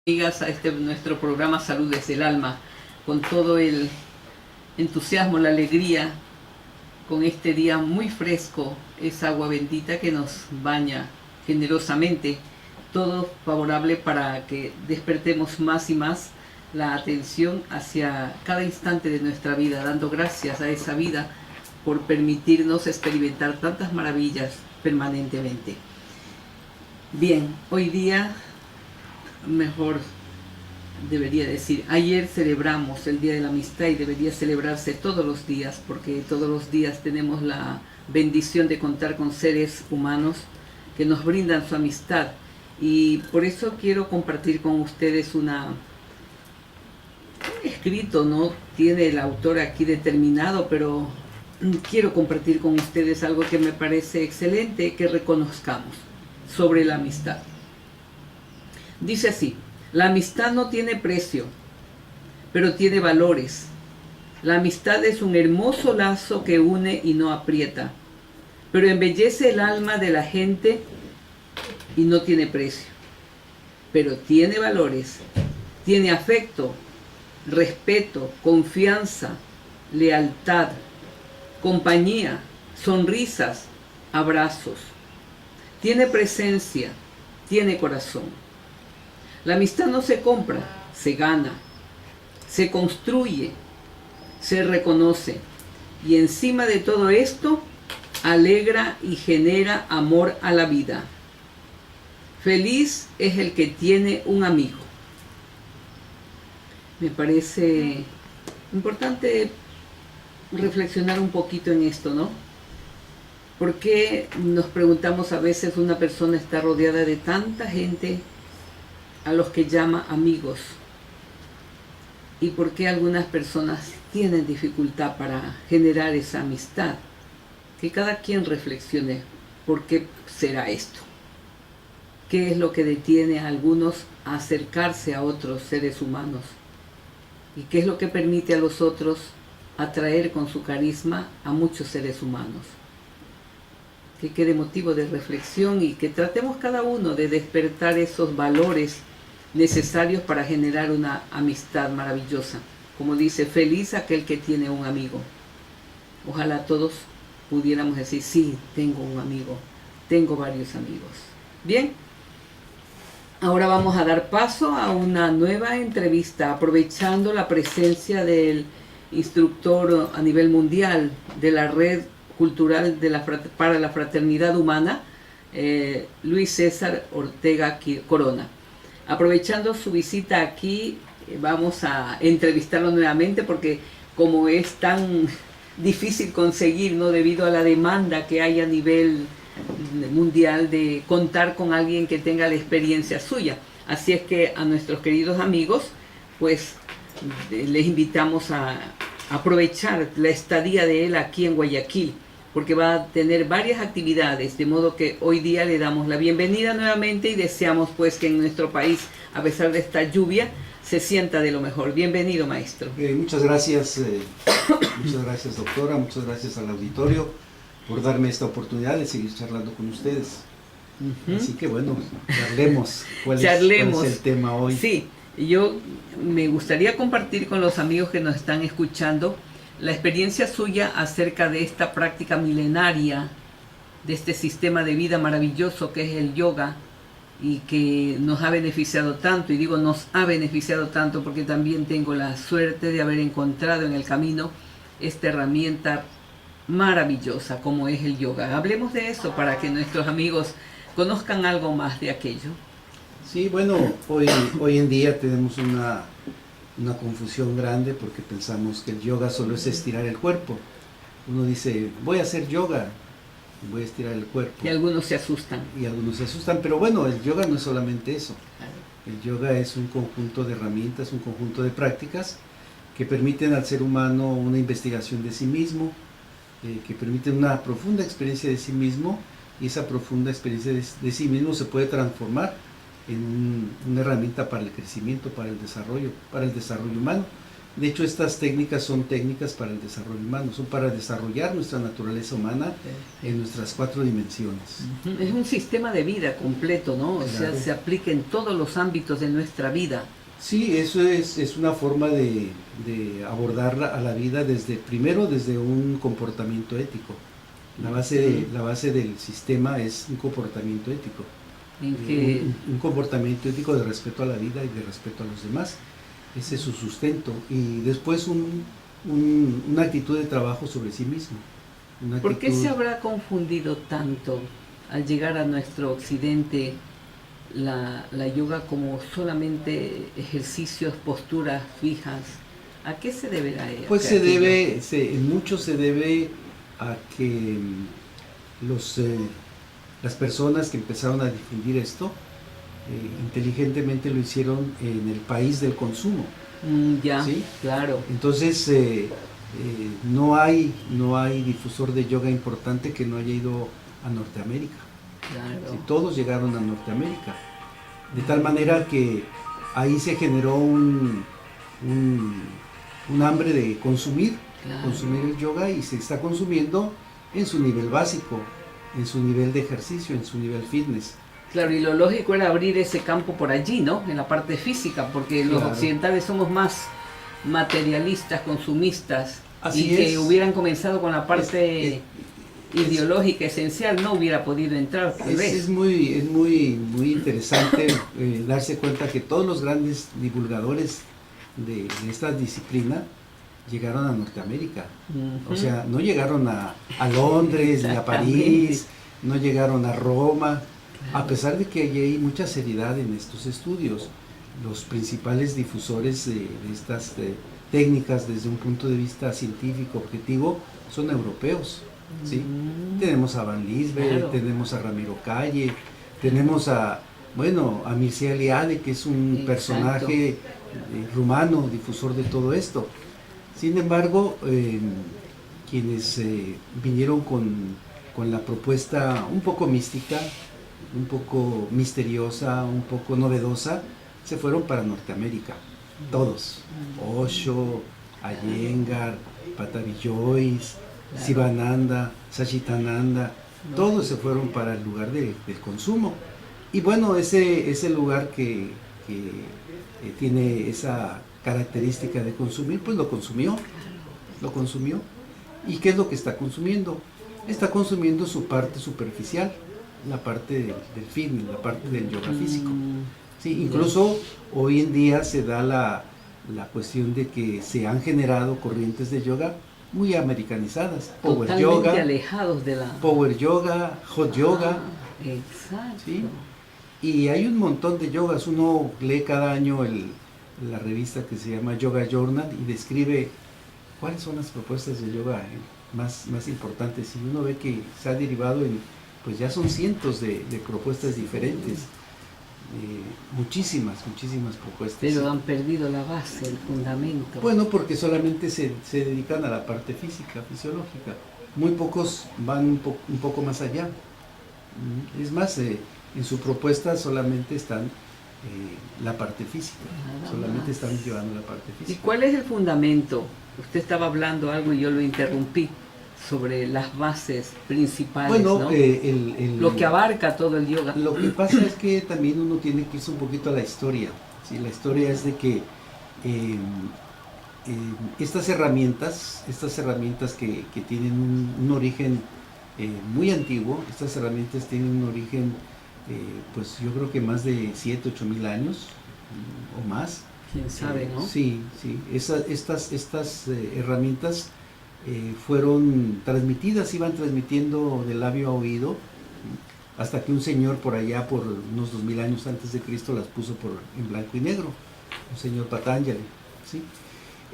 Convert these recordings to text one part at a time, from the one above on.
Amigas, a este nuestro programa Salud desde el Alma, con todo el entusiasmo, la alegría, con este día muy fresco, esa agua bendita que nos baña generosamente, todo favorable para que despertemos más y más la atención hacia cada instante de nuestra vida, dando gracias a esa vida por permitirnos experimentar tantas maravillas permanentemente. Bien, hoy día, mejor debería decir, ayer celebramos el Día de la Amistad y debería celebrarse todos los días, porque todos los días tenemos la bendición de contar con seres humanos que nos brindan su amistad, y por eso quiero compartir con ustedes un escrito, no tiene el autor aquí determinado, pero quiero compartir con ustedes algo que me parece excelente que reconozcamos sobre la amistad. Dice así: la amistad no tiene precio, pero tiene valores. La amistad es un hermoso lazo que une y no aprieta, pero embellece el alma de la gente y no tiene precio. Pero tiene valores, tiene afecto, respeto, confianza, lealtad, compañía, sonrisas, abrazos. Tiene presencia, tiene corazón. La amistad no se compra, se gana, se construye, se reconoce, y encima de todo esto, alegra y genera amor a la vida. Feliz es el que tiene un amigo. Me parece importante reflexionar un poquito en esto, ¿no? ¿Por qué nos preguntamos a veces una persona está rodeada de tanta gente a los que llama amigos? ¿Y por qué algunas personas tienen dificultad para generar esa amistad? Que cada quien reflexione por qué será esto. ¿Qué es lo que detiene a algunos a acercarse a otros seres humanos? ¿Y qué es lo que permite a los otros atraer con su carisma a muchos seres humanos? Que quede motivo de reflexión y que tratemos cada uno de despertar esos valores necesarios para generar una amistad maravillosa. Como dice, feliz aquel que tiene un amigo. Ojalá todos pudiéramos decir, sí, tengo un amigo, tengo varios amigos. Bien, ahora vamos a dar paso a una nueva entrevista, aprovechando la presencia del instructor a nivel mundial de la Red Cultural para la Fraternidad Humana, Luis César Ortega Corona. Aprovechando su visita aquí, vamos a entrevistarlo nuevamente, porque como es tan difícil conseguir, ¿no?, debido a la demanda que hay a nivel mundial de contar con alguien que tenga la experiencia suya. Así es que a nuestros queridos amigos, pues les invitamos a aprovechar la estadía de él aquí en Guayaquil, porque va a tener varias actividades, de modo que hoy día le damos la bienvenida nuevamente y deseamos pues que en nuestro país, a pesar de esta lluvia, se sienta de lo mejor. Bienvenido, maestro. Muchas gracias, doctora, muchas gracias al auditorio por darme esta oportunidad de seguir charlando con ustedes. Así que bueno, charlemos. ¿Cuál es el tema hoy? Sí, yo me gustaría compartir con los amigos que nos están escuchando la experiencia suya acerca de esta práctica milenaria, de este sistema de vida maravilloso que es el yoga, y que nos ha beneficiado tanto. Y digo nos ha beneficiado tanto porque también tengo la suerte de haber encontrado en el camino esta herramienta maravillosa como es el yoga. Hablemos de eso para que nuestros amigos conozcan algo más de aquello. Sí, bueno, hoy en día tenemos una confusión grande, porque pensamos que el yoga solo es estirar el cuerpo. Uno dice, voy a hacer yoga, voy a estirar el cuerpo. Y algunos se asustan. Pero bueno, el yoga no es solamente eso. El yoga es un conjunto de herramientas, un conjunto de prácticas que permiten al ser humano una investigación de sí mismo, que permiten una profunda experiencia de sí mismo, y esa profunda experiencia de sí mismo se puede transformar en una herramienta para el crecimiento, para el desarrollo humano. De hecho, estas técnicas son técnicas para el desarrollo humano, son para desarrollar nuestra naturaleza humana en nuestras 4 dimensiones. Es un sistema de vida completo, ¿no? O sea, Claro. se aplica en todos los ámbitos de nuestra vida. Sí, eso es una forma de abordar a la vida primero desde un comportamiento ético. La base del sistema es un comportamiento ético. En que Un comportamiento ético de respeto a la vida y de respeto a los demás. Ese es su sustento. Y después una actitud de trabajo sobre sí mismo. ¿Por qué se habrá confundido tanto al llegar a nuestro occidente la yoga como solamente ejercicios, posturas fijas? ¿A qué se deberá? Pues mucho se debe a que las personas que empezaron a difundir esto inteligentemente lo hicieron en el país del consumo. Ya, ¿sí? Claro. Entonces no hay difusor de yoga importante que no haya ido a Norteamérica. Claro. ¿sí? Todos llegaron a Norteamérica. De tal manera que ahí se generó un hambre de consumir el yoga, y se está consumiendo en su nivel básico, en su nivel de ejercicio, en su nivel fitness. Claro, y lo lógico era abrir ese campo por allí, ¿no? En la parte física, porque los occidentales somos más materialistas, consumistas, Así y que es. hubieran comenzado con la parte ideológica esencial, no hubiera podido entrar, tal vez. Es muy interesante darse cuenta que todos los grandes divulgadores de esta disciplina llegaron a Norteamérica. O sea, no llegaron a Londres, ni a París, no llegaron a Roma, a pesar de que hay mucha seriedad en estos estudios. Los principales difusores de estas técnicas desde un punto de vista científico objetivo son europeos. ¿sí? Tenemos a Van Liesberg, tenemos a Ramiro Calle, tenemos a Mircea Eliade, que es un personaje rumano, difusor de todo esto. Sin embargo, quienes vinieron con la propuesta un poco mística, un poco misteriosa, un poco novedosa, se fueron para Norteamérica, todos. Osho, Iyengar, Patabi Joyce, Sivananda, Sachitananda, todos se fueron para el lugar del consumo. Y bueno, ese lugar que tiene esa característica de consumir, pues lo consumió. ¿Y qué es lo que está consumiendo? Está consumiendo su parte superficial, la parte del fitness, la parte del yoga físico. Sí, incluso hoy en día se da la cuestión de que se han generado corrientes de yoga muy americanizadas, totalmente alejados de la power yoga, hot yoga. Exacto. ¿sí? Y hay un montón de yogas. Uno lee cada año la revista que se llama Yoga Journal y describe cuáles son las propuestas de yoga más importantes, y uno ve que se ha derivado pues ya son cientos de propuestas diferentes. Muchísimas propuestas. Pero han perdido la base, el fundamento. Bueno, porque solamente se dedican a la parte física, fisiológica. Muy pocos van un poco más allá. Es más, en su propuesta solamente están la parte física. Solamente están llevando la parte física. ¿Y cuál es el fundamento? Usted estaba hablando algo y yo lo interrumpí, sobre las bases principales, bueno, ¿no? Lo que abarca todo el yoga. Lo que pasa es que también uno tiene que irse un poquito a la historia. ¿sí? La historia es de que estas herramientas que tienen un origen muy antiguo, estas herramientas tienen un origen, pues yo creo que más de 7, 8 mil años o más. ¿Quién sabe, no? Sí. Estas herramientas fueron transmitidas, iban transmitiendo de labio a oído, hasta que un señor por allá, por unos 2000 años antes de Cristo, las puso en blanco y negro, un señor Patanjali. ¿sí?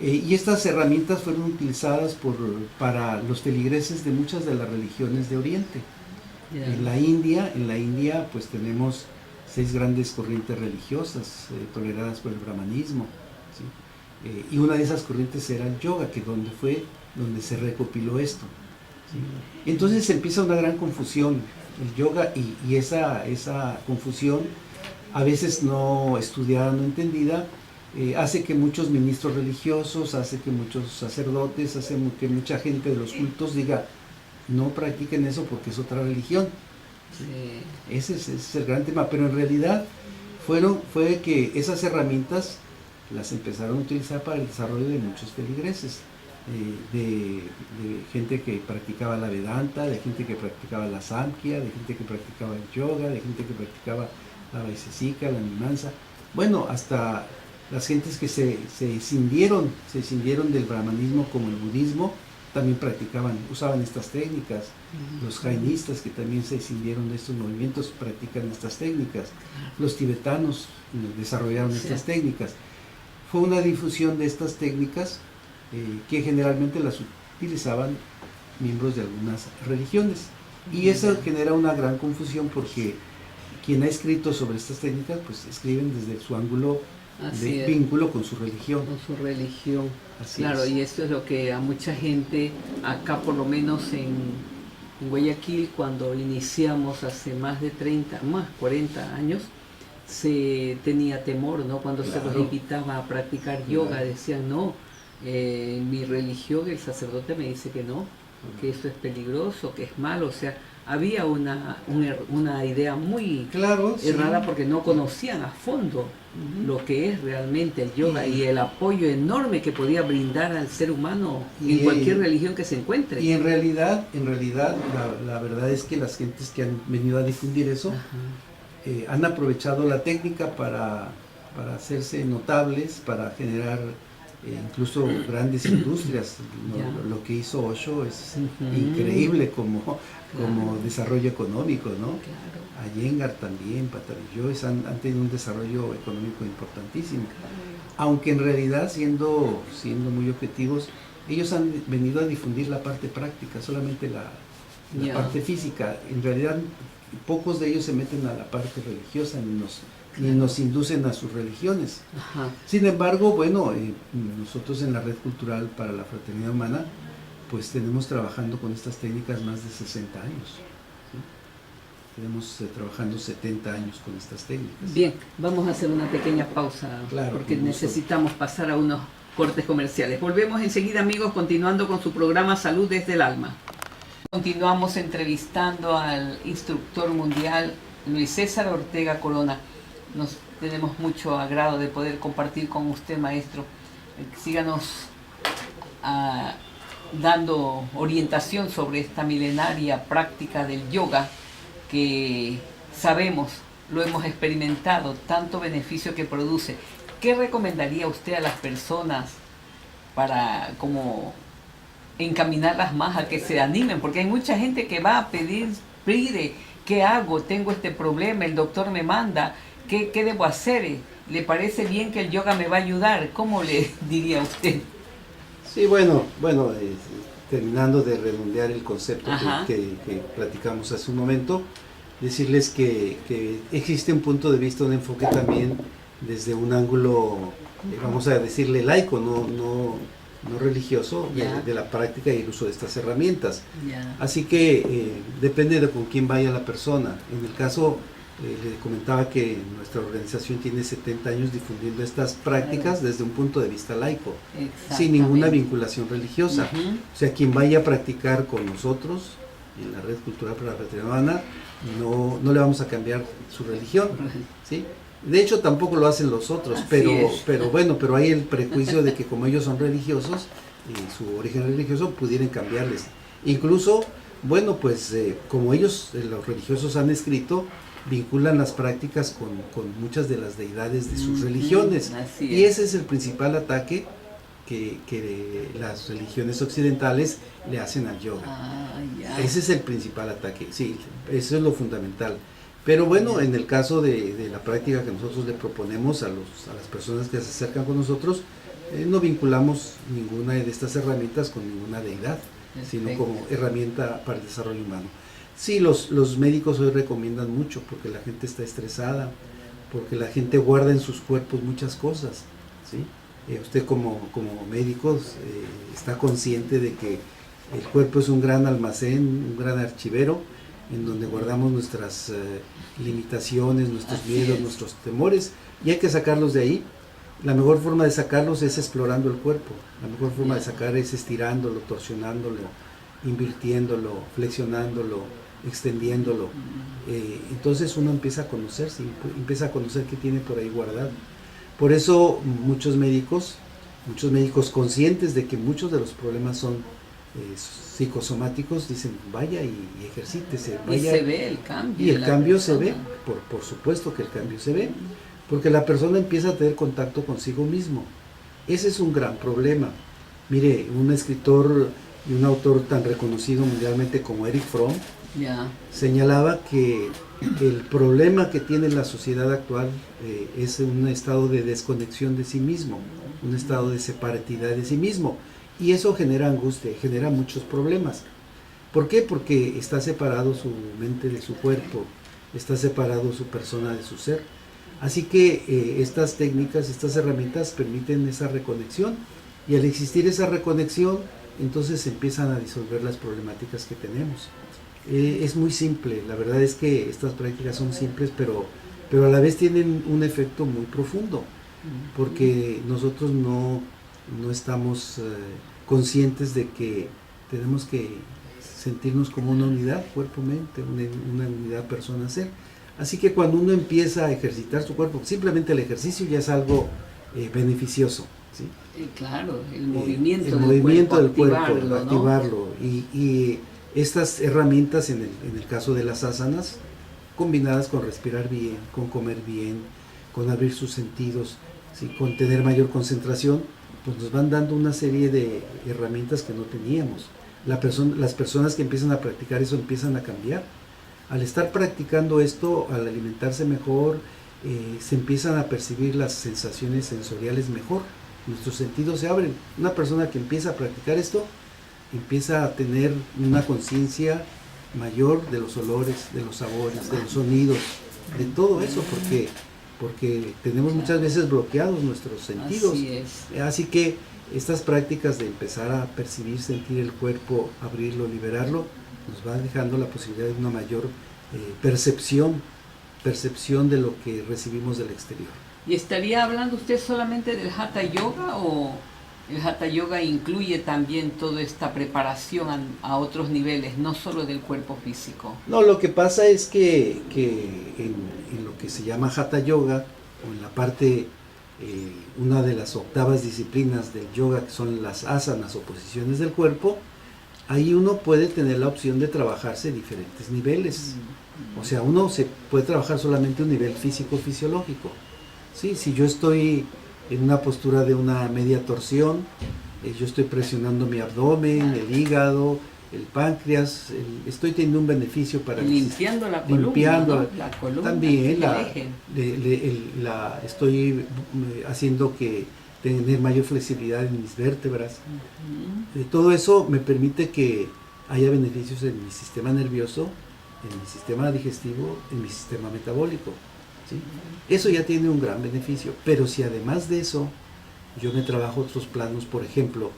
Y estas herramientas fueron utilizadas para los feligreses de muchas de las religiones de Oriente. En la India pues tenemos 6 grandes corrientes religiosas toleradas por el brahmanismo. ¿sí? Y una de esas corrientes era el yoga, que donde se recopiló esto. ¿sí? Entonces empieza una gran confusión, el yoga, y esa confusión, a veces no estudiada, no entendida, hace que muchos ministros religiosos, hace que muchos sacerdotes, hace que mucha gente de los cultos diga, no practiquen eso porque es otra religión. Sí. Ese es el gran tema, pero en realidad fue que esas herramientas las empezaron a utilizar para el desarrollo de muchos feligreses, de gente que practicaba la Vedanta, de gente que practicaba la Samkhya, de gente que practicaba el yoga, de gente que practicaba la Vaisesika, la Mimamsa, bueno, hasta las gentes que se escindieron del brahmanismo como el budismo, también usaban estas técnicas. Los jainistas, que también se escindieron de estos movimientos, practican estas técnicas. Los tibetanos desarrollaron estas técnicas. Fue una difusión de estas técnicas que generalmente las utilizaban miembros de algunas religiones. Y eso genera una gran confusión porque quien ha escrito sobre estas técnicas, pues escriben desde su ángulo de vínculo con su religión. Con su religión. Así claro, es. y esto es lo que a mucha gente, acá por lo menos en Guayaquil, cuando iniciamos hace más de 40 años, se tenía temor, ¿no? Cuando se los invitaba a practicar yoga, decían, no, mi religión, el sacerdote me dice que no, que eso es peligroso, que es malo, o sea, había una idea muy errada porque no conocían a fondo lo que es realmente el yoga y el apoyo enorme que podía brindar al ser humano en cualquier religión que se encuentre. Y en realidad la verdad es que las gentes que han venido a difundir eso han aprovechado la técnica para hacerse notables, para generar incluso grandes industrias. Lo que hizo Osho es increíble como desarrollo económico, ¿no? Iyengar también, Patariyós han tenido un desarrollo económico importantísimo. Aunque en realidad, siendo muy objetivos, ellos han venido a difundir la parte práctica, solamente la parte física. En realidad, pocos de ellos se meten a la parte religiosa, ni nos inducen a sus religiones. Sin embargo, bueno, nosotros en la Red Cultural para la Fraternidad Humana, pues tenemos trabajando con estas técnicas más de 60 años. ¿Sí? Tenemos trabajando 70 años con estas técnicas. Bien, vamos a hacer una pequeña pausa, porque necesitamos pasar a unos cortes comerciales. Volvemos enseguida, amigos, continuando con su programa Salud desde el Alma. Continuamos entrevistando al instructor mundial Luis César Ortega Corona. Tenemos mucho agrado de poder compartir con usted, maestro. Síganos dando orientación sobre esta milenaria práctica del yoga que sabemos, lo hemos experimentado, tanto beneficio que produce. ¿Qué recomendaría usted a las personas para como encaminarlas más a que se animen? Porque hay mucha gente que va a pide, ¿qué hago? Tengo este problema, el doctor me manda, ¿qué debo hacer? ¿Le parece bien que el yoga me va a ayudar? ¿Cómo le diría usted? Sí, bueno, terminando de redondear el concepto que platicamos hace un momento, decirles que existe un punto de vista, un enfoque también desde un ángulo, vamos a decirle laico, no religioso, de la práctica y el uso de estas herramientas. Así que depende de con quién vaya la persona. En el caso, le comentaba que nuestra organización tiene 70 años difundiendo estas prácticas desde un punto de vista laico, sin ninguna vinculación religiosa. O sea, quien vaya a practicar con nosotros en la Red Cultural para la Fraternidad Humana, no le vamos a cambiar su religión, ¿sí? De hecho, tampoco lo hacen los otros, pero hay el prejuicio de que como ellos son religiosos, y su origen religioso, pudieran cambiarles. Incluso, bueno, pues como ellos, los religiosos han escrito, vinculan las prácticas con muchas de las deidades de sus religiones. Y ese es el principal ataque que las religiones occidentales le hacen al yoga. Ese es el principal ataque, sí, eso es lo fundamental. Pero bueno, en el caso de la práctica que nosotros le proponemos a las personas que se acercan con nosotros, no vinculamos ninguna de estas herramientas con ninguna deidad, sino como herramienta para el desarrollo humano. Sí, los médicos hoy recomiendan mucho porque la gente está estresada, porque la gente guarda en sus cuerpos muchas cosas, ¿sí? Usted como médico está consciente de que el cuerpo es un gran almacén, un gran archivero, en donde guardamos nuestras limitaciones, nuestros miedos, nuestros temores, y hay que sacarlos de ahí La mejor forma de sacarlos es explorando el cuerpo. La mejor forma de sacar es estirándolo, torsionándolo, invirtiéndolo, flexionándolo, extendiéndolo. Entonces uno empieza a conocerse, empieza a conocer qué tiene por ahí guardado. Por eso muchos médicos conscientes de que muchos de los problemas son psicosomáticos, dicen vaya y ejercítese. Vaya, y se ve el cambio. Y el cambio se ve, por supuesto que el cambio se ve, porque la persona empieza a tener contacto consigo mismo. Ese es un gran problema. Mire, un escritor y un autor tan reconocido mundialmente como Erich Fromm señalaba que el problema que tiene la sociedad actual es un estado de desconexión de sí mismo, un estado de separatidad de sí mismo, y eso genera angustia, genera muchos problemas. ¿Por qué? Porque está separado su mente de su cuerpo, está separado su persona de su ser. Así que estas técnicas, estas herramientas permiten esa reconexión, y al existir esa reconexión, entonces se empiezan a disolver las problemáticas que tenemos. Es muy simple, la verdad es que estas prácticas son simples, pero a la vez tienen un efecto muy profundo, porque nosotros no estamos conscientes de que tenemos que sentirnos como una unidad, cuerpo-mente, una unidad persona-ser. Así que cuando uno empieza a ejercitar su cuerpo, simplemente el ejercicio ya es algo beneficioso, ¿sí? Claro, el movimiento, del cuerpo, activarlo, ¿no? Y estas herramientas, en el caso de las asanas, combinadas con respirar bien, con comer bien, con abrir sus sentidos, ¿sí? Con tener mayor concentración, pues nos van dando una serie de herramientas que no teníamos. Las personas que empiezan a practicar eso empiezan a cambiar. Al estar practicando esto, al alimentarse mejor, se empiezan a percibir las sensaciones sensoriales mejor. Nuestros sentidos se abren. Una persona que empieza a practicar esto empieza a tener una conciencia mayor de los olores, de los sabores, de los sonidos, de todo eso, porque tenemos muchas veces bloqueados nuestros sentidos. Así que estas prácticas de empezar a percibir, sentir el cuerpo, abrirlo, liberarlo, nos va dejando la posibilidad de una mayor percepción de lo que recibimos del exterior. ¿Y estaría hablando usted solamente del Hatha Yoga, o el Hatha Yoga incluye también toda esta preparación a otros niveles, no solo del cuerpo físico? No, lo que pasa es que en lo que se llama Hatha Yoga, o en la parte, una de las octavas disciplinas del yoga, que son las asanas o posiciones del cuerpo, ahí uno puede tener la opción de trabajarse diferentes niveles. O sea, uno se puede trabajar solamente un nivel físico-fisiológico. ¿Sí? Si yo estoy en una postura de una media torsión, yo estoy presionando mi abdomen, el hígado, el páncreas, estoy teniendo un beneficio para... Limpiando la columna, ¿no? La columna, también estoy haciendo que tener mayor flexibilidad en mis vértebras. Todo eso me permite que haya beneficios en mi sistema nervioso, en mi sistema digestivo, en mi sistema metabólico, ¿sí? Eso ya tiene un gran beneficio, pero si además de eso yo me trabajo otros planos, por ejemplo,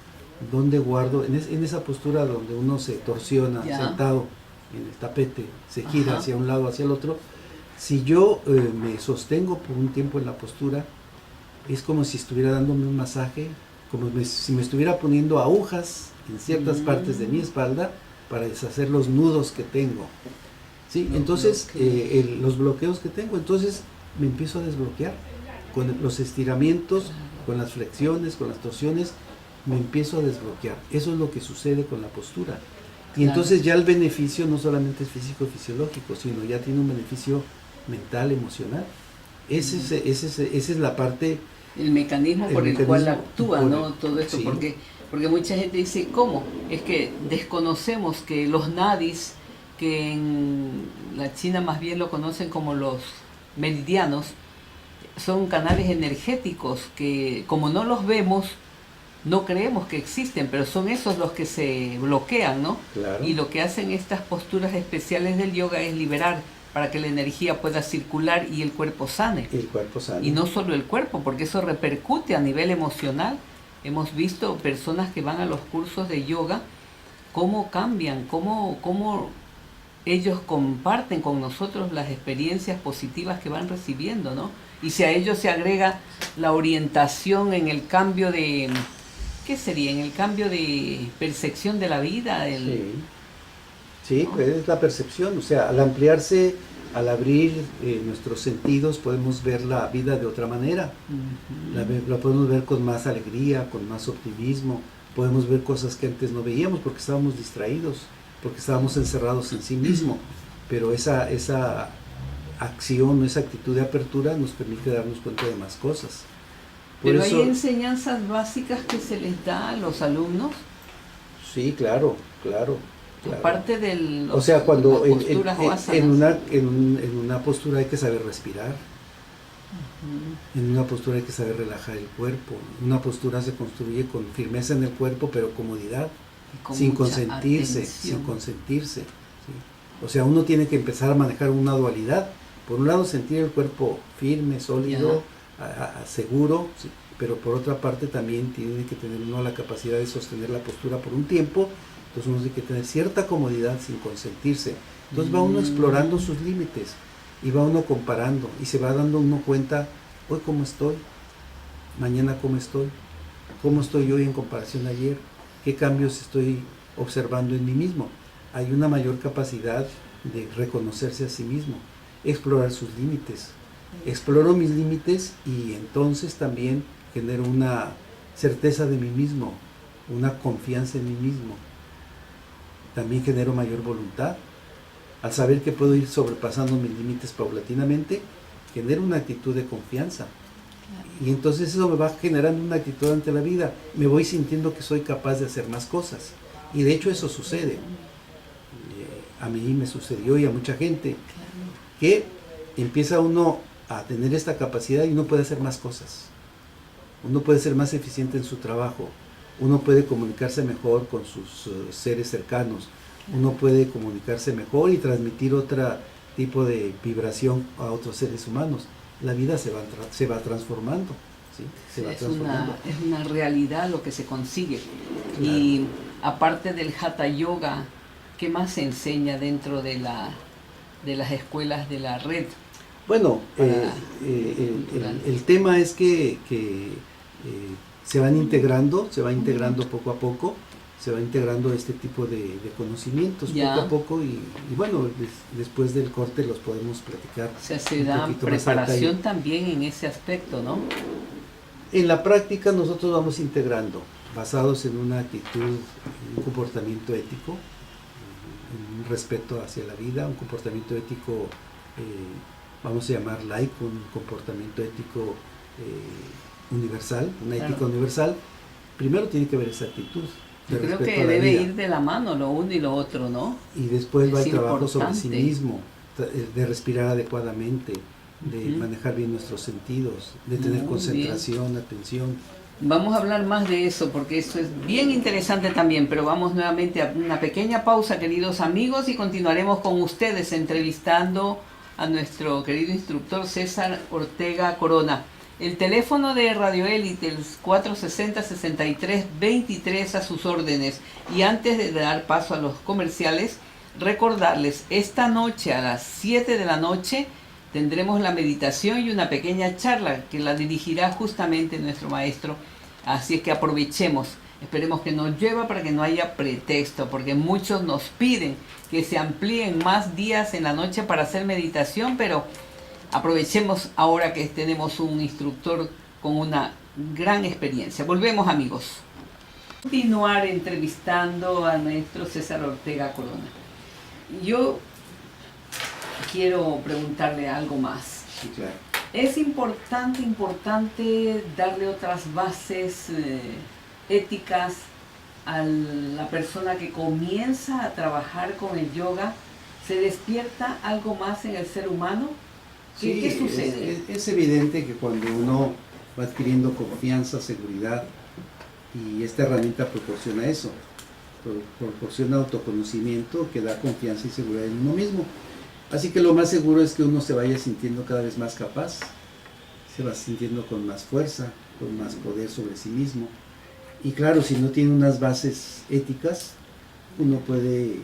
donde guardo, en esa postura donde uno se torsiona sentado en el tapete, se gira hacia un lado, hacia el otro, si yo me sostengo por un tiempo en la postura, es como si estuviera dándome un masaje, como si me estuviera poniendo agujas en ciertas partes de mi espalda para deshacer los nudos que tengo, ¿sí? Entonces, los bloqueos que tengo, entonces me empiezo a desbloquear con los estiramientos, con las flexiones, con las torsiones, me empiezo a desbloquear. Eso es lo que sucede con la postura. Y entonces ya el beneficio no solamente es físico-fisiológico, sino ya tiene un beneficio mental, emocional. Esa es la parte... El mecanismo por el cual actúa, ¿no? Todo esto, sí. Porque mucha gente dice, ¿cómo? Es que desconocemos que los nadis, que en la China más bien lo conocen como los meridianos, son canales energéticos que, como no los vemos, no creemos que existen, pero son esos los que se bloquean, ¿no? Claro. Y lo que hacen estas posturas especiales del yoga es liberar, para que la energía pueda circular y el cuerpo sane. El cuerpo sane. Y no solo el cuerpo, porque eso repercute a nivel emocional. Hemos visto personas que van a los cursos de yoga, cómo cambian, cómo ellos comparten con nosotros las experiencias positivas que van recibiendo, ¿no? Y si a ello se agrega la orientación en el cambio de, ¿qué sería? En el cambio de percepción de la vida. Sí, pues es la percepción, o sea, al ampliarse, al abrir nuestros sentidos, podemos ver la vida de otra manera. La podemos ver con más alegría, con más optimismo, podemos ver cosas que antes no veíamos porque estábamos distraídos, porque estábamos encerrados en sí mismo, pero esa acción, esa actitud de apertura nos permite darnos cuenta de más cosas. Pero hay enseñanzas básicas que se les da a los alumnos. Sí, claro. Aparte del, o sea, cuando en una postura hay que saber respirar, en una postura hay que saber relajar el cuerpo, una postura se construye con firmeza en el cuerpo, pero comodidad, sin consentirse. ¿Sí? O sea, uno tiene que empezar a manejar una dualidad. Por un lado, sentir el cuerpo firme, sólido, seguro, ¿sí? Pero por otra parte también tiene que tener uno la capacidad de sostener la postura por un tiempo. Entonces uno tiene que tener cierta comodidad sin consentirse. Entonces va uno explorando sus límites y va uno comparando y se va dando uno cuenta, hoy cómo estoy, mañana cómo estoy hoy en comparación a ayer, qué cambios estoy observando en mí mismo. Hay una mayor capacidad de reconocerse a sí mismo, explorar sus límites. Exploro mis límites y entonces también genero una certeza de mí mismo, una confianza en mí mismo. También genero mayor voluntad. Al saber que puedo ir sobrepasando mis límites paulatinamente, genero una actitud de confianza. Y entonces eso me va generando una actitud ante la vida. Me voy sintiendo que soy capaz de hacer más cosas. Y de hecho eso sucede. A mí me sucedió y a mucha gente, que empieza uno a tener esta capacidad y uno puede hacer más cosas. Uno puede ser más eficiente en su trabajo. Uno puede comunicarse mejor con sus seres cercanos, uno puede comunicarse mejor y transmitir otro tipo de vibración a otros seres humanos. La vida se va transformando, ¿sí? Es una realidad lo que se consigue. Claro. Y aparte del Hatha Yoga, ¿qué más se enseña dentro de las escuelas de la red? Bueno, el tema es que se va integrando poco a poco, se va integrando este tipo de conocimientos poco a poco y bueno, después del corte los podemos platicar. O sea, se da preparación también en ese aspecto, ¿no? En la práctica nosotros vamos integrando, basados en una actitud, un comportamiento ético, un respeto hacia la vida, un comportamiento ético, vamos a llamar laico, un comportamiento ético universal, una ética universal. Primero tiene que haber esa actitud. Yo creo que debe ir de la mano lo uno y lo otro, ¿no? Y después va el trabajo sobre sí mismo, de respirar adecuadamente, de manejar bien nuestros sentidos, de tener concentración, atención. Vamos a hablar más de eso porque eso es bien interesante también, pero vamos nuevamente a una pequeña pausa, queridos amigos, y continuaremos con ustedes entrevistando a nuestro querido instructor César Ortega Corona. El teléfono de Radio Élite, el 460-6323, a sus órdenes. Y antes de dar paso a los comerciales, recordarles, esta noche a las 7 de la noche tendremos la meditación y una pequeña charla que la dirigirá justamente nuestro maestro. Así es que aprovechemos, esperemos que no llueva para que no haya pretexto, porque muchos nos piden que se amplíen más días en la noche para hacer meditación, pero aprovechemos ahora que tenemos un instructor con una gran experiencia. Volvemos, amigos. Continuar entrevistando al maestro César Ortega Corona. Yo quiero preguntarle algo más. Sí, claro. Es importante darle otras bases éticas a la persona que comienza a trabajar con el yoga. ¿Se despierta algo más en el ser humano? ¿Qué sucede? Es evidente que cuando uno va adquiriendo confianza, seguridad, y esta herramienta proporciona eso, proporciona autoconocimiento que da confianza y seguridad en uno mismo. Así que lo más seguro es que uno se vaya sintiendo cada vez más capaz, se va sintiendo con más fuerza, con más poder sobre sí mismo. Y claro, si no tiene unas bases éticas, uno puede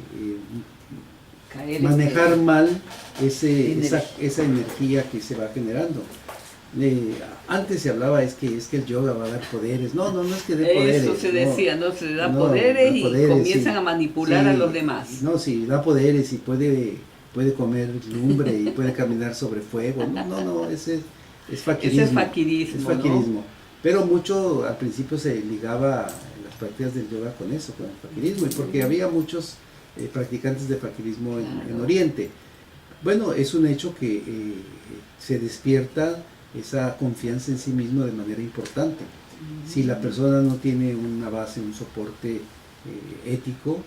manejar mal esa energía que se va generando. Antes se hablaba es que el yoga va a dar poderes. No es que dé poderes. Eso se decía, ¿no? Se da no, poderes, da poderes, y comienzan sí. a manipular a los demás. No, sí, da poderes y puede comer lumbre y puede caminar sobre fuego. No, ese es faquirismo. Ese es faquirismo, Es faquirismo. ¿no? Pero mucho al principio se ligaba las prácticas del yoga con eso, con el faquirismo, y porque había muchos practicantes de faquirismo en Oriente. Bueno, es un hecho que se despierta esa confianza en sí mismo de manera importante. Si la persona no tiene una base, un soporte ético,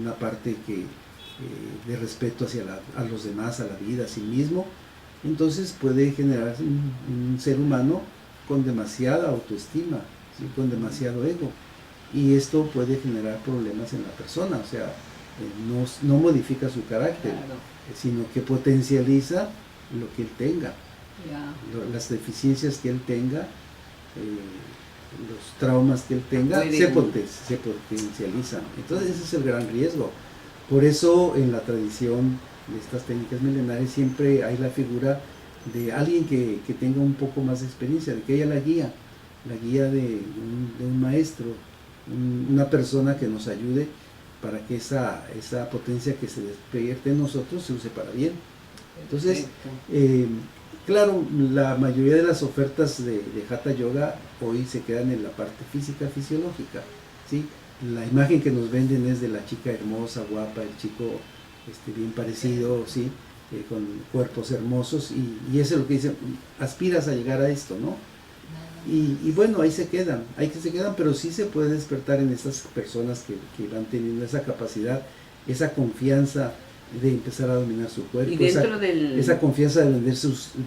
una parte de respeto a los demás, a la vida, a sí mismo, entonces puede generarse un ser humano con demasiada autoestima, ¿sí? Con demasiado ego. Y esto puede generar problemas en la persona, o sea, no modifica su carácter, sino que potencializa lo que él tenga, las deficiencias que él tenga, los traumas que él tenga, se potencializan. Entonces ese es el gran riesgo. Por eso en la tradición de estas técnicas milenarias siempre hay la figura de alguien que tenga un poco más de experiencia, de que haya la guía de un maestro, una persona que nos ayude para que esa potencia que se despierte en nosotros se use para bien. Entonces, claro, la mayoría de las ofertas de Hatha Yoga hoy se quedan en la parte física, fisiológica, ¿sí? La imagen que nos venden es de la chica hermosa, guapa, el chico bien parecido, ¿sí? Con cuerpos hermosos, y eso es lo que dicen, aspiras a llegar a esto, ¿no? Y bueno, ahí se quedan, pero sí se puede despertar en estas personas que van teniendo esa capacidad, esa confianza de empezar a dominar su cuerpo, y dentro esa confianza de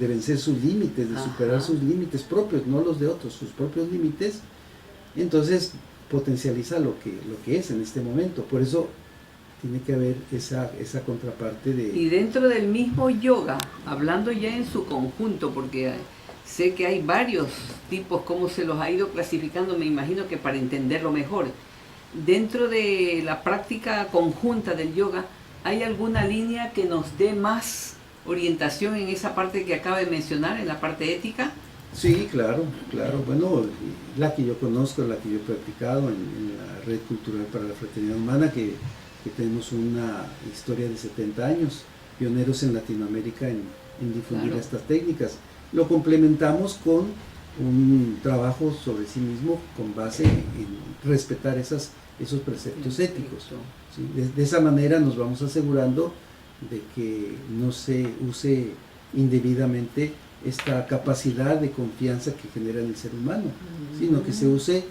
vencer sus límites, de superar sus límites propios, no los de otros, sus propios límites. Entonces potencializa lo que es en este momento. Por eso tiene que haber esa contraparte de... Y dentro del mismo yoga, hablando ya en su conjunto, porque sé que hay varios tipos, cómo se los ha ido clasificando, me imagino que para entenderlo mejor. Dentro de la práctica conjunta del yoga, ¿hay alguna línea que nos dé más orientación en esa parte que acaba de mencionar, en la parte ética? Sí, claro. Bueno, la que yo conozco, la que yo he practicado en la Red Cultural para la Fraternidad Humana, que tenemos una historia de 70 años, pioneros en Latinoamérica en difundir estas técnicas. Lo complementamos con un trabajo sobre sí mismo con base en respetar esos preceptos éticos, ¿sí? De esa manera nos vamos asegurando de que no se use indebidamente esta capacidad de confianza que genera en el ser humano, sino que se use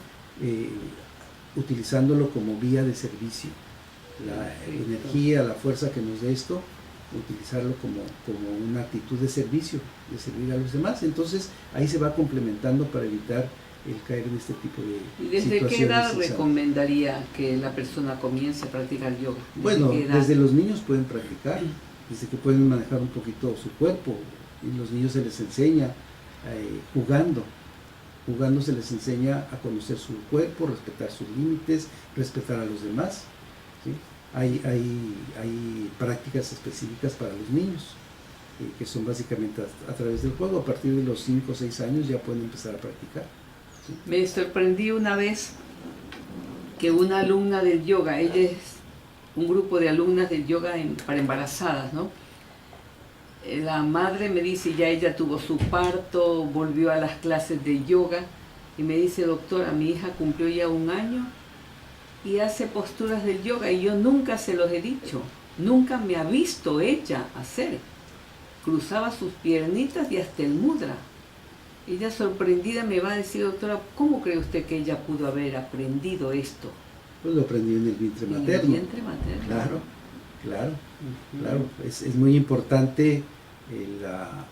utilizándolo como vía de servicio. La energía, la fuerza que nos dé esto, utilizarlo como una actitud de servicio, de servir a los demás. Entonces ahí se va complementando para evitar el caer en este tipo de situaciones. ¿Y desde qué edad recomendaría que la persona comience a practicar yoga? Bueno, desde los niños pueden practicar, desde que pueden manejar un poquito su cuerpo, y los niños se les enseña jugando se les enseña a conocer su cuerpo, respetar sus límites, respetar a los demás, ¿sí? Hay prácticas específicas para los niños, que son básicamente a través del juego. A partir de los 5 o 6 años ya pueden empezar a practicar, ¿sí? Me sorprendí una vez que una alumna del yoga, ella es un grupo de alumnas del yoga para embarazadas, ¿no? La madre me dice, ya ella tuvo su parto, volvió a las clases de yoga, y me dice, doctora, mi hija cumplió ya 1 año y hace posturas del yoga, y yo nunca se los he dicho, nunca me ha visto ella hacer. Cruzaba sus piernitas y hasta el mudra. Ella sorprendida me va a decir, doctora, ¿cómo cree usted que ella pudo haber aprendido esto? Pues lo aprendió en el vientre materno. En el vientre materno. Claro. Es muy importante la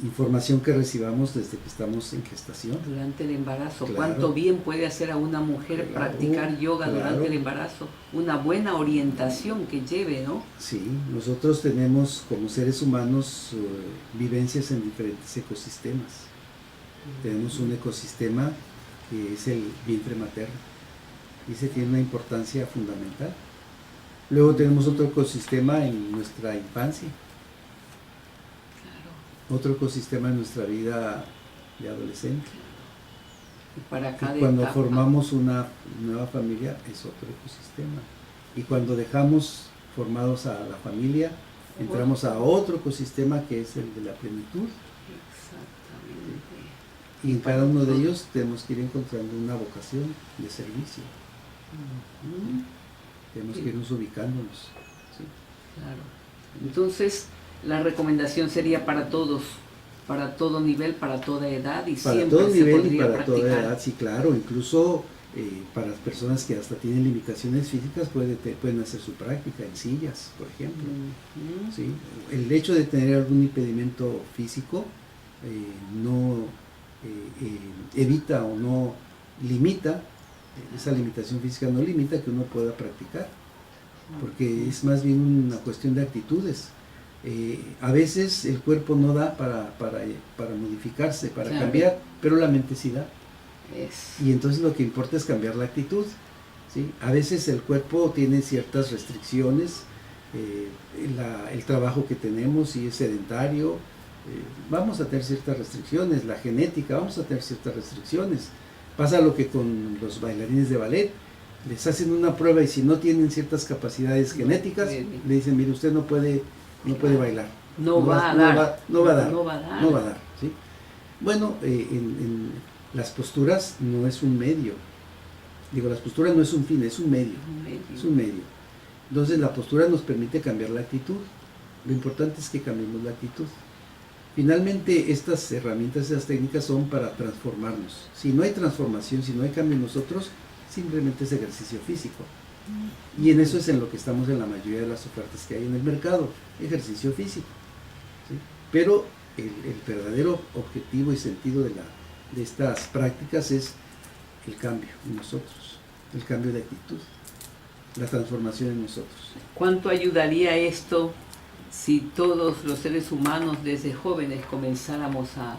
información que recibamos desde que estamos en gestación. Durante el embarazo, ¿cuánto bien puede hacer a una mujer practicar yoga durante el embarazo? Una buena orientación que lleve, ¿no? Sí, nosotros tenemos como seres humanos vivencias en diferentes ecosistemas. Tenemos un ecosistema que es el vientre materno, y ese tiene una importancia fundamental. Luego tenemos otro ecosistema en nuestra infancia. otro ecosistema en nuestra vida de adolescente. Y para cada Y cuando etapa. formamos una nueva familia es otro ecosistema. Y cuando dejamos formados a la familia, entramos a otro ecosistema que es el de la plenitud. Exactamente. Y en cada uno de ellos tenemos que ir encontrando una vocación de servicio. Ujú. Tenemos que irnos ubicándonos. ¿Sí? Claro. Entonces, la recomendación sería para todos, para todo nivel, para toda edad y Para siempre todo se nivel y podría para toda practicar. edad, sí, claro. Incluso para las personas que hasta tienen limitaciones físicas pueden hacer su práctica en sillas, por ejemplo. Ujú. ¿Sí? El hecho de tener algún impedimento físico no evita o no limita, esa limitación física no limita que uno pueda practicar, porque es más bien una cuestión de actitudes. A veces el cuerpo no da para modificarse, para Claro. cambiar, pero la mente sí da. Es. Y entonces lo que importa es cambiar la actitud. ¿Sí? A veces el cuerpo tiene ciertas restricciones, el trabajo que tenemos, si es sedentario, vamos a tener ciertas restricciones, la genética, vamos a tener ciertas restricciones. Pasa lo que con los bailarines de ballet, les hacen una prueba y si no tienen ciertas capacidades No genéticas, puede. le dicen, mire, usted no puede bailar. No va a dar. No va a dar. No va a dar. No va a dar, ¿sí? Bueno, en las posturas no es un medio. Digo, las posturas no es un fin, es un medio. Es un medio. Entonces la postura nos permite cambiar la actitud. Lo importante es que cambiemos la actitud. Finalmente estas herramientas, estas técnicas son para transformarnos. Si no hay transformación, si no hay cambio en nosotros, simplemente es ejercicio físico. Y en eso es en lo que estamos en la mayoría de las ofertas que hay en el mercado, ejercicio físico. ¿Sí? Pero el verdadero objetivo y sentido de estas prácticas es el cambio en nosotros, el cambio de actitud, la transformación en nosotros. ¿Cuánto ayudaría esto si todos los seres humanos desde jóvenes comenzáramos a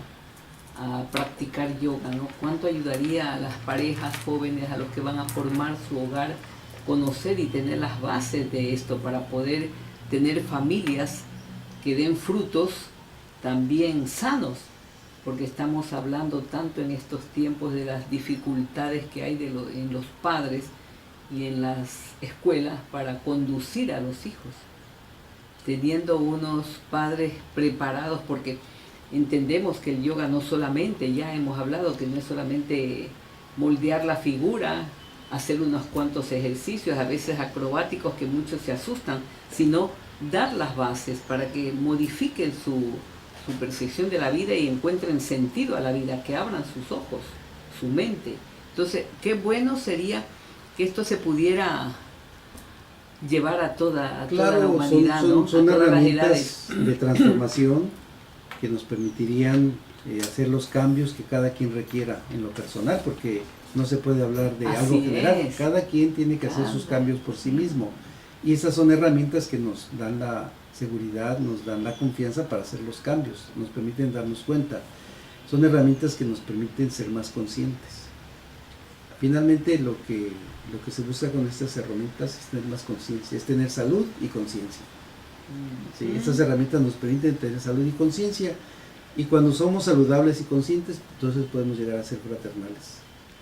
practicar yoga, ¿no? ¿Cuánto ayudaría a las parejas jóvenes, a los que van a formar su hogar, conocer y tener las bases de esto para poder tener familias que den frutos también sanos? Porque estamos hablando tanto en estos tiempos de las dificultades que hay en los padres y en las escuelas para conducir a los hijos, teniendo unos padres preparados, porque entendemos que el yoga no solamente, ya hemos hablado que no es solamente moldear la figura, hacer unos cuantos ejercicios, a veces acrobáticos que muchos se asustan, sino dar las bases para que modifiquen su percepción de la vida y encuentren sentido a la vida, que abran sus ojos, su mente. Entonces, qué bueno sería que esto se pudiera llevar a toda la humanidad, ¿no? Son a todas las herramientas edades. de transformación que nos permitirían hacer los cambios que cada quien requiera en lo personal, porque no se puede hablar de algo general, cada quien tiene que hacer sus cambios por sí mismo, y esas son herramientas que nos dan la seguridad, nos dan la confianza para hacer los cambios, nos permiten darnos cuenta, son herramientas que nos permiten ser más conscientes. Finalmente lo que se busca con estas herramientas es tener más conciencia, es tener salud y conciencia. ¿Sí? Estas herramientas nos permiten tener salud y conciencia, y cuando somos saludables y conscientes, entonces podemos llegar a ser fraternales.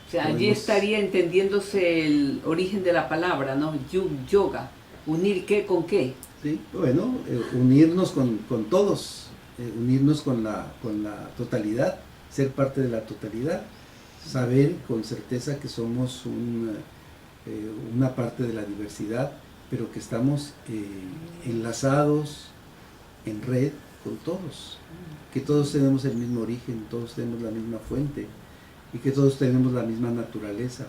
O sea, allí estaría entendiéndose el origen de la palabra, ¿no? Yoga, unir qué con qué. ¿Sí? Bueno, unirnos con todos, unirnos con la totalidad, ser parte de la totalidad, saber con certeza que somos una parte de la diversidad, pero que estamos enlazados en red con todos, que todos tenemos el mismo origen, todos tenemos la misma fuente y que todos tenemos la misma naturaleza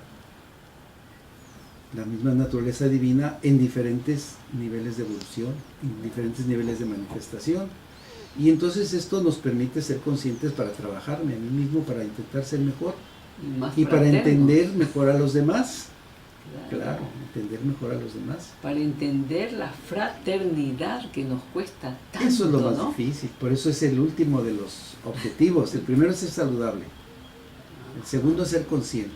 divina en diferentes niveles de evolución, en diferentes niveles de manifestación. Y entonces esto nos permite ser conscientes para trabajarme a mí mismo, para intentar ser mejor y para entender mejor a los demás. Claro, entender mejor a los demás. Para entender la fraternidad que nos cuesta tanto. Eso es lo más ¿no? difícil, por eso es el último de los objetivos. El primero es ser saludable, el segundo es ser consciente.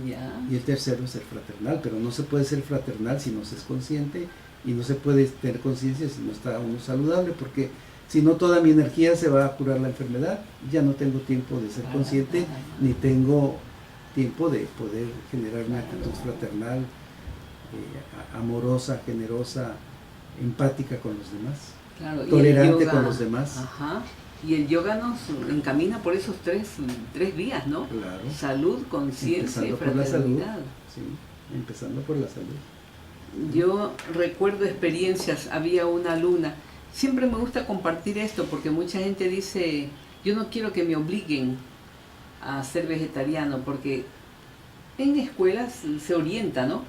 Ya. Y el tercero es ser fraternal, pero no se puede ser fraternal si no se es consciente, y no se puede tener conciencia si no está uno saludable, porque Si no, toda mi energía se va a curar la enfermedad. Ya no tengo tiempo de ser consciente, ni tengo tiempo de poder generar una actitud fraternal, amorosa, generosa, empática con los demás, claro, tolerante con los demás. Ajá. Y el yoga nos encamina por esos tres vías, ¿no? Claro. Salud, conciencia y fraternidad. Sí, empezando por la salud. Yo recuerdo experiencias, había una alumna, siempre me gusta compartir esto porque mucha gente dice, yo no quiero que me obliguen a ser vegetariano, porque en escuelas se orienta, ¿no?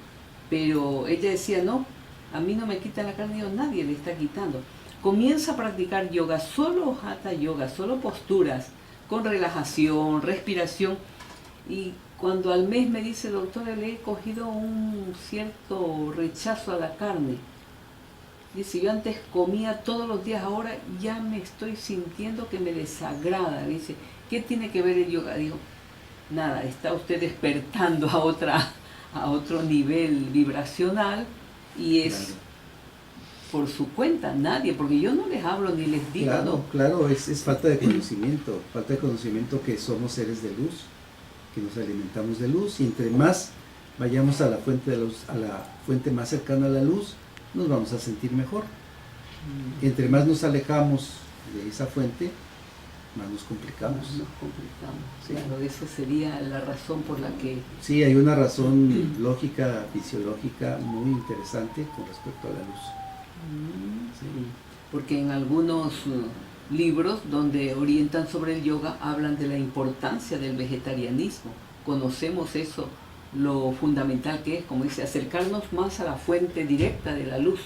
Pero ella decía, no, a mí no me quitan la carne, yo, nadie le está quitando. Comienza a practicar yoga, solo hatha yoga, solo posturas, con relajación, respiración, y cuando al mes me dice, doctora, le he cogido un cierto rechazo a la carne. Dice, yo antes comía todos los días, ahora ya me estoy sintiendo que me desagrada. Dice, ¿qué tiene que ver el yoga? Digo, nada, está usted despertando a otro nivel vibracional y es Claro. por su cuenta, nadie, porque yo no les hablo ni les digo, Claro, ¿no? claro, es falta de conocimiento que somos seres de luz, que nos alimentamos de luz, y entre más vayamos a la fuente de luz, a la fuente más cercana a la luz, nos vamos a sentir mejor. Entre más nos alejamos de esa fuente, más nos complicamos. Nos complicamos. Sí. Claro, esa sería la razón por la que... Sí, hay una razón lógica, fisiológica muy interesante con respecto a la luz. Sí. Porque en algunos libros donde orientan sobre el yoga hablan de la importancia del vegetarianismo. Conocemos eso, lo fundamental que es, como dice, acercarnos más a la fuente directa de la luz.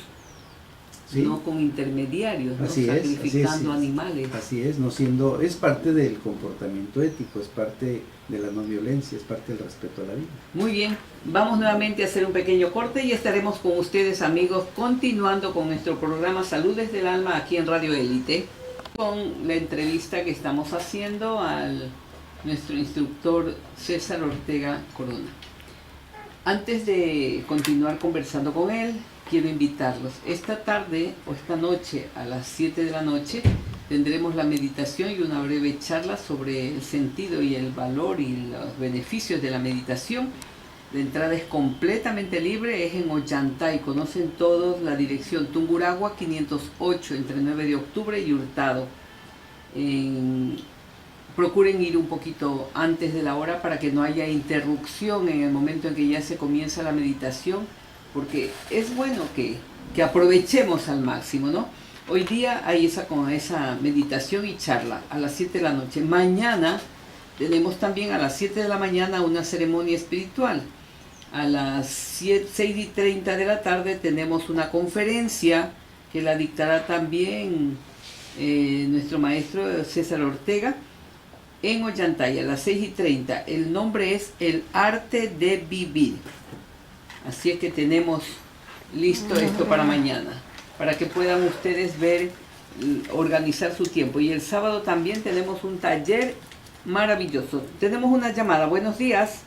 Sí. No con intermediarios, no sacrificando animales. Así es, no siendo, es parte del comportamiento ético, es parte de la no violencia, es parte del respeto a la vida. Muy bien, vamos nuevamente a hacer un pequeño corte y estaremos con ustedes, amigos, continuando con nuestro programa Salud desde el Alma aquí en Radio Élite, con la entrevista que estamos haciendo al nuestro instructor César Ortega Corona. Antes de continuar conversando con él, quiero invitarlos. Esta tarde o esta noche a las 7 de la noche tendremos la meditación y una breve charla sobre el sentido y el valor y los beneficios de la meditación. La entrada es completamente libre, es en Ollantay. Conocen todos la dirección Tungurahua 508 entre 9 de octubre y Hurtado. Procuren ir un poquito antes de la hora para que no haya interrupción en el momento en que ya se comienza la meditación, porque es bueno que aprovechemos al máximo, ¿no? Hoy día hay esa meditación y charla a las 7 de la noche. Mañana tenemos también a las 7 de la mañana una ceremonia espiritual. A las 6:30 de la tarde tenemos una conferencia que la dictará también nuestro maestro César Ortega en Ollantay a las 6:30. El nombre es El Arte de Vivir. Así es que tenemos listo esto para mañana, para que puedan ustedes ver, organizar su tiempo. Y el sábado también tenemos un taller maravilloso. Tenemos una llamada. Buenos días.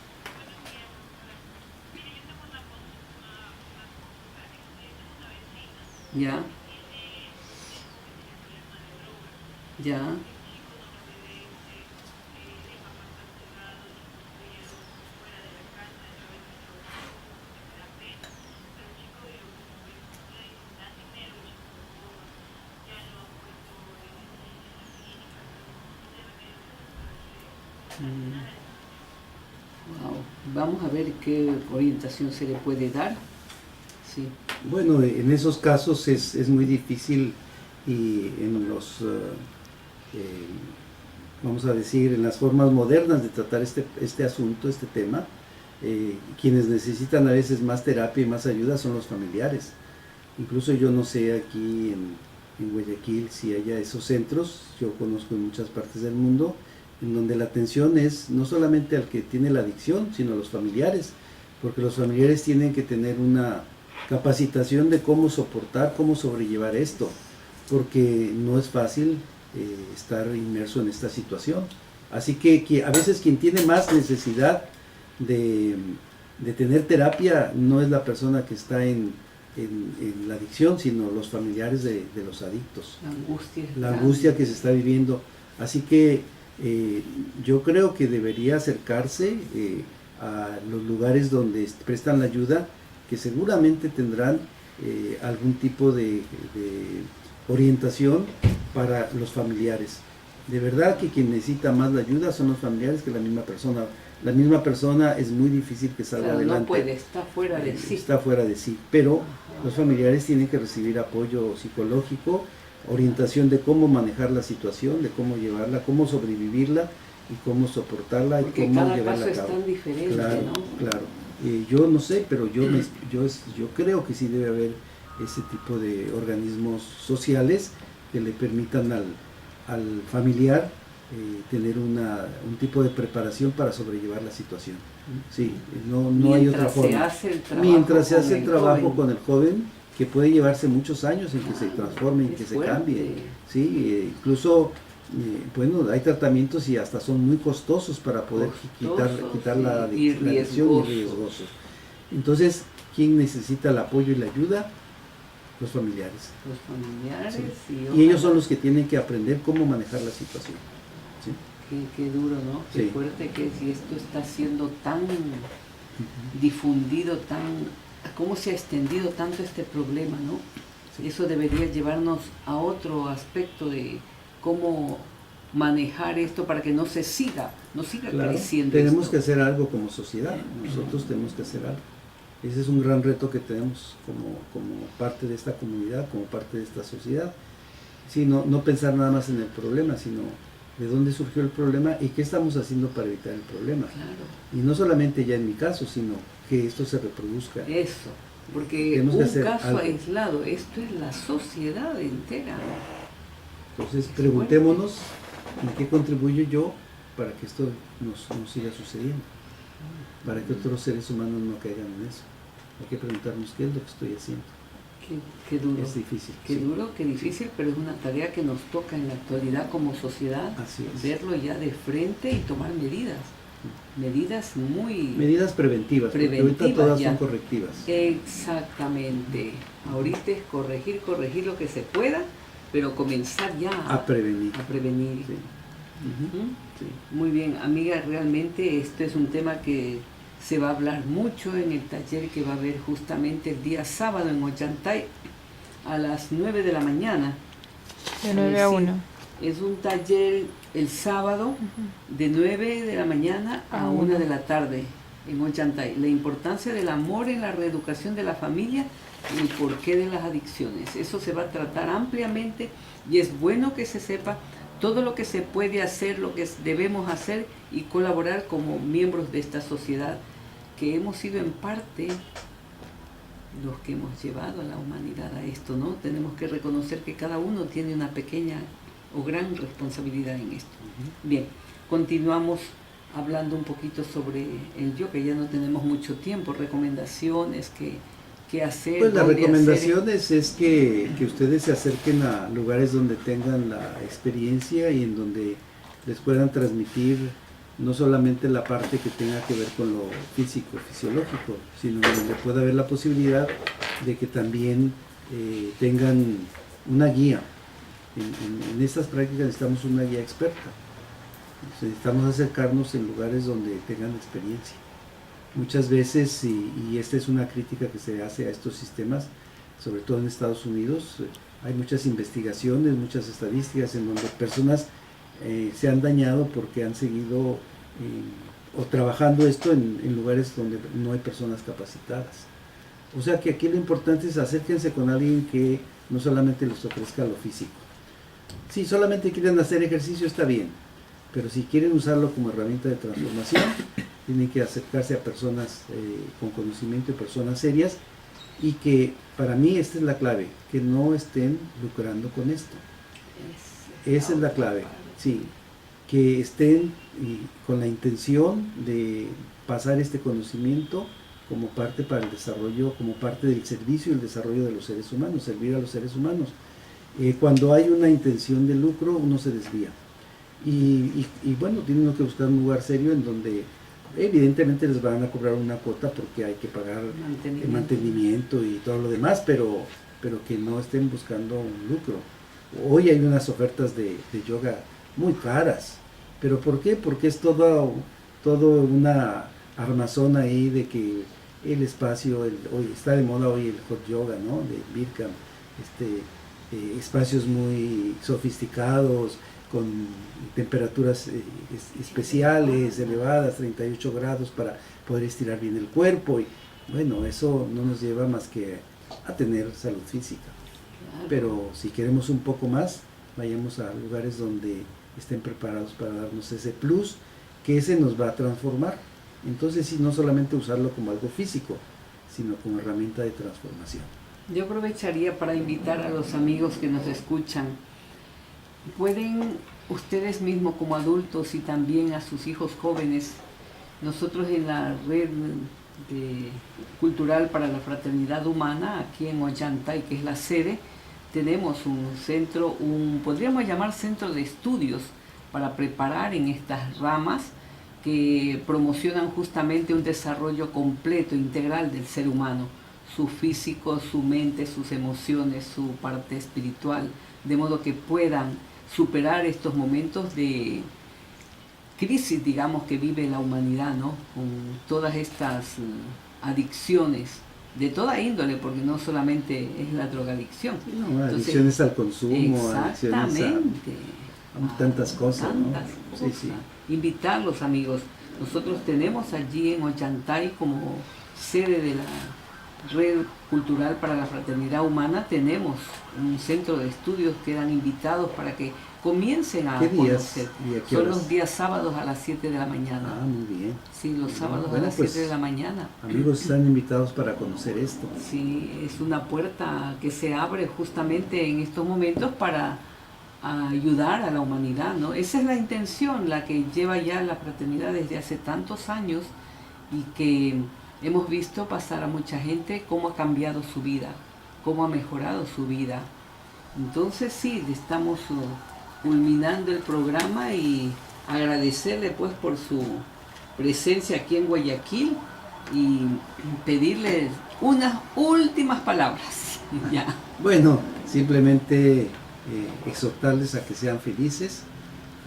Ya. Ya. Wow. Vamos a ver qué orientación se le puede dar. Sí. Bueno, en esos casos es muy difícil, y en los, vamos a decir, en las formas modernas de tratar este asunto, este tema, quienes necesitan a veces más terapia y más ayuda son los familiares. Incluso yo no sé aquí en Guayaquil si haya esos centros, yo conozco en muchas partes del mundo, en donde la atención es no solamente al que tiene la adicción, sino a los familiares, porque los familiares tienen que tener una capacitación de cómo soportar, cómo sobrellevar esto, porque no es fácil estar inmerso en esta situación. Así que a veces quien tiene más necesidad de tener terapia no es la persona que está en en la adicción, sino los familiares de los adictos. La angustia que se está viviendo. Así que yo creo que debería acercarse a los lugares donde prestan la ayuda, que seguramente tendrán algún tipo de orientación para los familiares. De verdad que quien necesita más la ayuda son los familiares que la misma persona. La misma persona es muy difícil que salga adelante. No puede, está fuera de sí. Está fuera de sí, pero los familiares tienen que recibir apoyo psicológico, orientación de cómo manejar la situación, de cómo llevarla, cómo sobrevivirla y cómo soportarla. Porque y cómo cada llevarla caso a cabo. Es tan diferente, claro, ¿no? Claro. Yo no sé, pero yo creo que sí debe haber ese tipo de organismos sociales que le permitan al familiar tener un tipo de preparación para sobrellevar la situación. Sí, no hay otra forma. Mientras se hace el trabajo con el joven, que puede llevarse muchos años en que se transforme, en que se cambie. Sí, incluso, bueno, hay tratamientos y hasta son muy costosos para poder quitar la adicción y riesgosos. Entonces, ¿quién necesita el apoyo y la ayuda? Los familiares. Los familiares. Sí. Y ellos son los que tienen que aprender cómo manejar la situación. ¿Sí? Qué duro, ¿no? Qué fuerte que si esto está siendo tan difundido, cómo se ha extendido tanto este problema, ¿no? Sí. Eso debería llevarnos a otro aspecto de cómo manejar esto para que no siga creciendo. Tenemos que hacer algo como sociedad, nosotros tenemos que hacer algo. Ese es un gran reto que tenemos como parte de esta comunidad, como parte de esta sociedad. Sí, no pensar nada más en el problema, sino de dónde surgió el problema y qué estamos haciendo para evitar el problema. Claro. Y no solamente ya en mi caso, sino que esto se reproduzca. Eso, porque un caso aislado, esto es la sociedad entera. Entonces preguntémonos en qué contribuyo yo para que esto nos siga sucediendo, para que otros seres humanos no caigan en eso. Hay que preguntarnos qué es lo que estoy haciendo. Qué duro. Es difícil. Qué duro, qué difícil, pero es una tarea que nos toca en la actualidad como sociedad, verlo ya de frente y tomar medidas. Medidas preventivas, porque ahorita todas son correctivas. Exactamente. Ahorita es corregir lo que se pueda, pero comenzar ya a prevenir. Sí. Sí. Muy bien, amiga, realmente este es un tema que se va a hablar mucho en el taller que va a haber justamente el día sábado en Ollantay a las 9 de la mañana. De 9 a 1. Es un taller el sábado de 9 de la mañana a 1 de la tarde en Ollantay. La importancia del amor en la reeducación de la familia y el porqué de las adicciones. Eso se va a tratar ampliamente y es bueno que se sepa todo lo que se puede hacer, lo que debemos hacer y colaborar como miembros de esta sociedad que hemos sido en parte los que hemos llevado a la humanidad a esto, ¿no? Tenemos que reconocer que cada uno tiene una pequeña o gran responsabilidad en esto. Bien, continuamos hablando un poquito sobre el yoga, ya no tenemos mucho tiempo, recomendaciones, qué hacer. Pues las recomendaciones es que ustedes se acerquen a lugares donde tengan la experiencia y en donde les puedan transmitir no solamente la parte que tenga que ver con lo físico, fisiológico, sino donde pueda haber la posibilidad de que también tengan una guía. En estas prácticas necesitamos una guía experta. Necesitamos acercarnos en lugares donde tengan experiencia. Muchas veces, y esta es una crítica que se hace a estos sistemas, sobre todo en Estados Unidos, hay muchas investigaciones, muchas estadísticas en donde personas se han dañado porque han seguido o trabajando esto en lugares donde no hay personas capacitadas. O sea que aquí lo importante es acérquense con alguien que no solamente les ofrezca lo físico. Si solamente quieren hacer ejercicio está bien, pero si quieren usarlo como herramienta de transformación, tienen que acercarse a personas con conocimiento y personas serias, y que para mí esta es la clave, que no estén lucrando con esto. Esa es la clave, sí, que estén con la intención de pasar este conocimiento como parte para el desarrollo, como parte del servicio y el desarrollo de los seres humanos, servir a los seres humanos. Cuando hay una intención de lucro, uno se desvía. Y bueno, tiene uno que buscar un lugar serio en donde evidentemente les van a cobrar una cuota porque hay que pagar el mantenimiento y todo lo demás, pero que no estén buscando un lucro. Hoy hay unas ofertas de yoga muy caras, pero ¿por qué? Porque es todo una armazón ahí de que el espacio, hoy está de moda hoy el hot yoga, ¿no? De Bikram, espacios muy sofisticados, con temperaturas especiales, elevadas, 38 grados para poder estirar bien el cuerpo. Y bueno, eso no nos lleva más que a tener salud física. Claro. Pero si queremos un poco más, vayamos a lugares donde estén preparados para darnos ese plus, que ese nos va a transformar. Entonces, sí, no solamente usarlo como algo físico, sino como herramienta de transformación. Yo aprovecharía para invitar a los amigos que nos escuchan. Pueden ustedes mismos como adultos y también a sus hijos jóvenes, nosotros en la red cultural para la fraternidad humana, aquí en Ollantay, que es la sede, tenemos un centro, podríamos llamar centro de estudios para preparar en estas ramas que promocionan justamente un desarrollo completo, integral del ser humano, su físico, su mente, sus emociones, su parte espiritual, de modo que puedan superar estos momentos de crisis, digamos, que vive la humanidad, ¿no? Con todas estas adicciones de toda índole, porque no solamente es la drogadicción. No, adicciones al consumo, adicciones a tantas cosas, tantas ¿no? cosas. Sí, sí. Invitarlos, amigos. Nosotros tenemos allí en Ollantay, como sede de la Red Cultural para la Fraternidad Humana, tenemos un centro de estudios que dan invitados para que comiencen a conocer. Son los días sábados a las 7 de la mañana. Ah, muy bien. Sí, los sábados a las 7 de la mañana. Amigos, están invitados para conocer esto. Sí, es una puerta que se abre justamente en estos momentos para ayudar a la humanidad, ¿no? Esa es la intención, la que lleva ya la fraternidad desde hace tantos años y que hemos visto pasar a mucha gente cómo ha cambiado su vida, cómo ha mejorado su vida. Entonces sí, estamos culminando el programa y agradecerle pues por su presencia aquí en Guayaquil y pedirle unas últimas palabras. Ya. Bueno, simplemente exhortarles a que sean felices,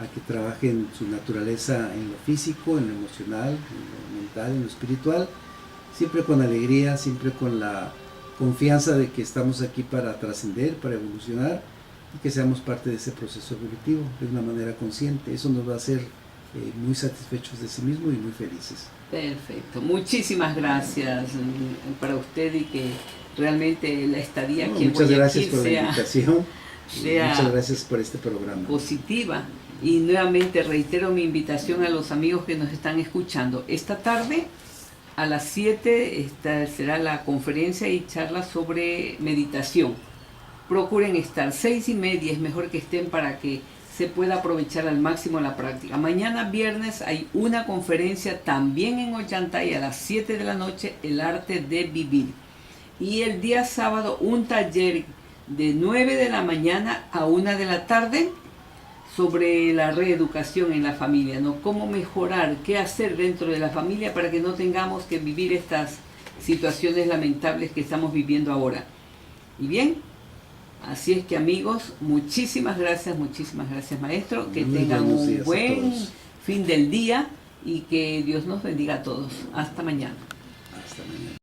a que trabajen su naturaleza en lo físico, en lo emocional, en lo mental, en lo espiritual, siempre con alegría, siempre con la confianza de que estamos aquí para trascender, para evolucionar y que seamos parte de ese proceso evolutivo de una manera consciente. Eso nos va a hacer muy satisfechos de sí mismos y muy felices. Perfecto, muchísimas gracias para usted y que realmente la estadía aquí en Muchas Guayaquil gracias por la invitación. Muchas gracias por este programa. Positiva. Y nuevamente reitero mi invitación a los amigos que nos están escuchando. Esta tarde a las 7 será la conferencia y charla sobre meditación. Procuren estar 6:30, es mejor que estén para que se pueda aprovechar al máximo la práctica. Mañana viernes hay una conferencia también en Ollantay a las 7 de la noche, el arte de vivir. Y el día sábado un taller de 9 de la mañana a 1 de la tarde sobre la reeducación en la familia, ¿no? Cómo mejorar, qué hacer dentro de la familia para que no tengamos que vivir estas situaciones lamentables que estamos viviendo ahora. Y bien, así es que amigos, muchísimas gracias maestro, que tengan un buen fin del día y que Dios nos bendiga a todos. Hasta mañana. Hasta mañana.